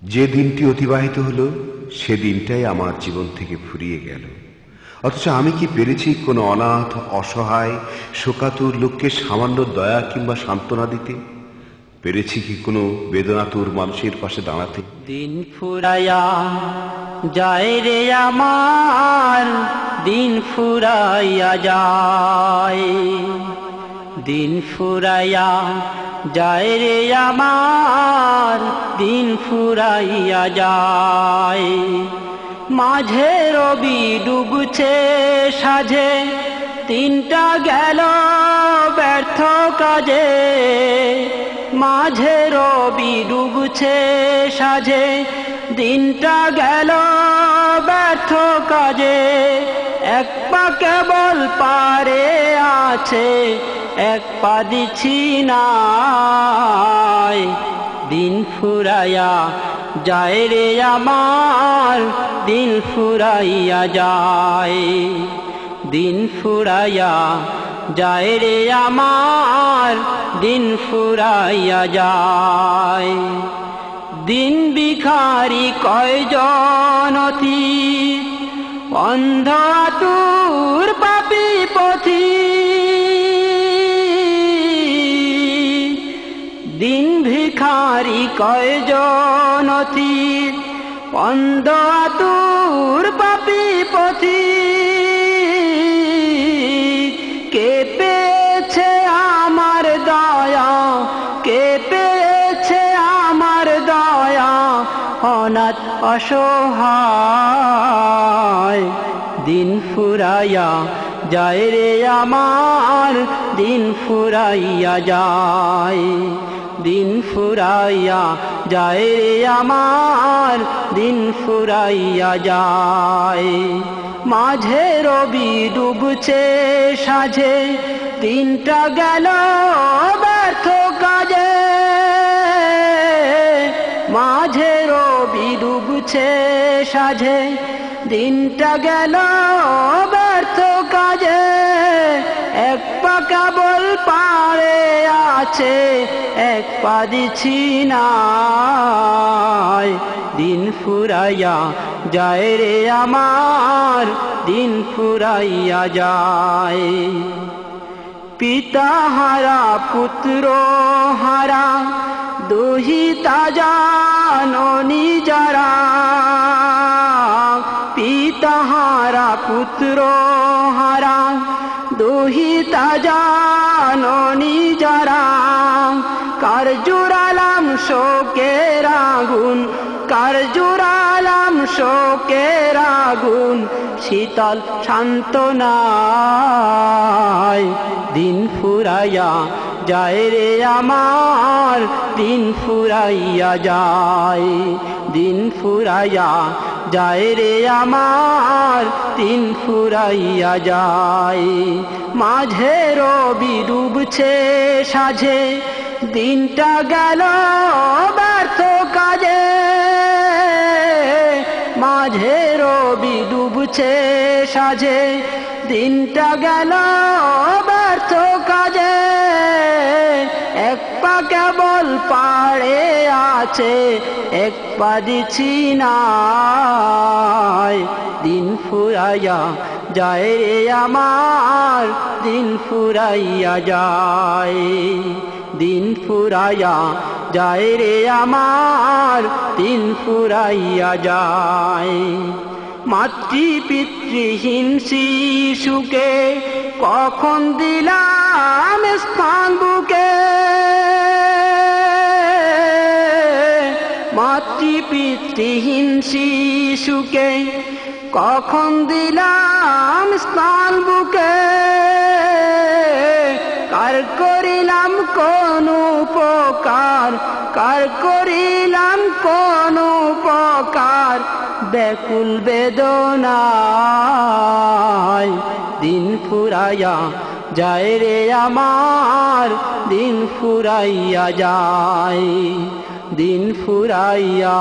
যে দিনটি অতিবাহিত হলো সে দিনটাই আমার জীবন থেকে ফুরিয়ে গেল। অথচ আমি কি পেরেছি কোনো অনাথ অসহায় শোকাতুর লোককে সামান্য দয়া কিংবা সান্ত্বনা দিতে? পেরেছি কি কোনো বেদনাতুর মানুষের পাশে দাঁড়াতে? দিন ফুরাইয়া যায় রে আমার, দিন ফুরাইয়া যায়, দিন ফুরাইয়া যায় রে আমার, দিন ফুরাইয়া যায়। মাঝে রবি ডুবছে সাঝে, দিনটা গেল ব্যর্থ কাজে। মাঝে রবি ডুবছে সাঝে, দিনটা গেল ব্যর্থ কাজে। এক পা কেবল পারে আছে, এক পা দিছি নাই। দিন ফুরাইয়া যায় রে আমার, দিন ফুরাইয়া যায়, দিন ফুরাইয়া যায় রে আমার, দিন ফুরাইয়া যায়। দিন ভিখারি কয়জন অতি, অন্ধ আতুর পাপী পথি। দিন ভিখারি কয়জন অতি, অন্ধ আতুর পাপী পথি। কে পেয়েছে আমার দয়া, কে পেয়েছে আমার দয়া, অনাথ অসহায়। দিন ফুরাইয়া যায় রে আমার, দিন ফুরাইয়া যায়, দিন ফুরাইয়া যায় রে আমার, দিন ফুরাইয়া যায়। মাঝে রবি ডুবছে সাঝে, দিনটা গেল ব্যর্থ কাজে। মাঝে রবি ডুবছে সাঝে, দিনটা গেল ব্যর্থ কাজে। এক পা কেবল পারে আছে, এক পা দিছি নাই। দিন ফুরাইয়া যায় রে আমার, দিন ফুরাইয়া যায়। পিতা হারা পুত্র হারা, দুহিতা জাননী যারা। পিতা হারা পুত্র হারা, দুহিতা জাননী যারা। কার জুড়ালাম শোকের আগুন, কার জুড়ালাম শোকের আগুন, শীতল সান্ত্বনায়। দিন ফুরাইয়া যায় রে আমার, দিন ফুরাইয়া যায়, দিন ফুরাইয়া যায় রে আমার, দিন ফুরাইয়া যায়। মাঝে রবি ডুবছে সাঝে, দিনটা গেল ব্যর্থ কাজে। মাঝে রবি ডুবছে সাঝে, দিনটা গেল ব্যর্থ কাজে। এক পা কেবল পারে আছে, এক পা দিছি নাই। দিন ফুরাইয়া যায় রে আমার, দিন ফুরাইয়া যায়, দিন ফুরাইয়া যায় রে আমার, দিন ফুরাইয়া যায়। মাতৃ পিতৃহীন শিশুকে কখন দিলাম স্থান বুকে। মাতৃ পিতৃহীন শিশুকে কখন দিলাম স্থান বুকে। কার করিলাম কোন উপকার, কার করিলাম কোন উপকার, ব্যাকুল বেদনায়। দিন ফুরাইয়া যায় রে আমার, দিন ফুরাইয়া যায়, দিন ফুরাইয়া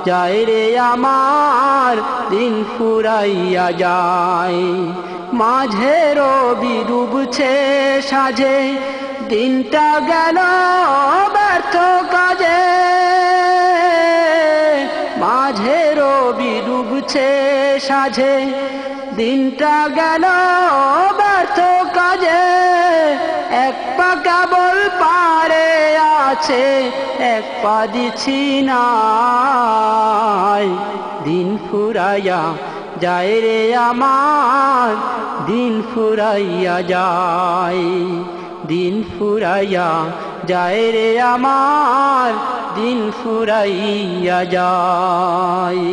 যায় রে আমার, দিন ফুরাইয়া যায়। মাঝে রবি ডুবছে সাঝে, দিনটা গেল ব্যর্থ কাজে। মাঝে রবি ডুবছে সাঝে, দিনটা গেল ব্যর্থ কাজে, এক পা কেবল পারে আছে, এক পা দিছি নাই। দিন ফুরাইয়া যায় রে আমার, দিন ফুরাইয়া যায়, দিন ফুরাইয়া যায় রে আমার, দিন ফুরাইয়া যায়।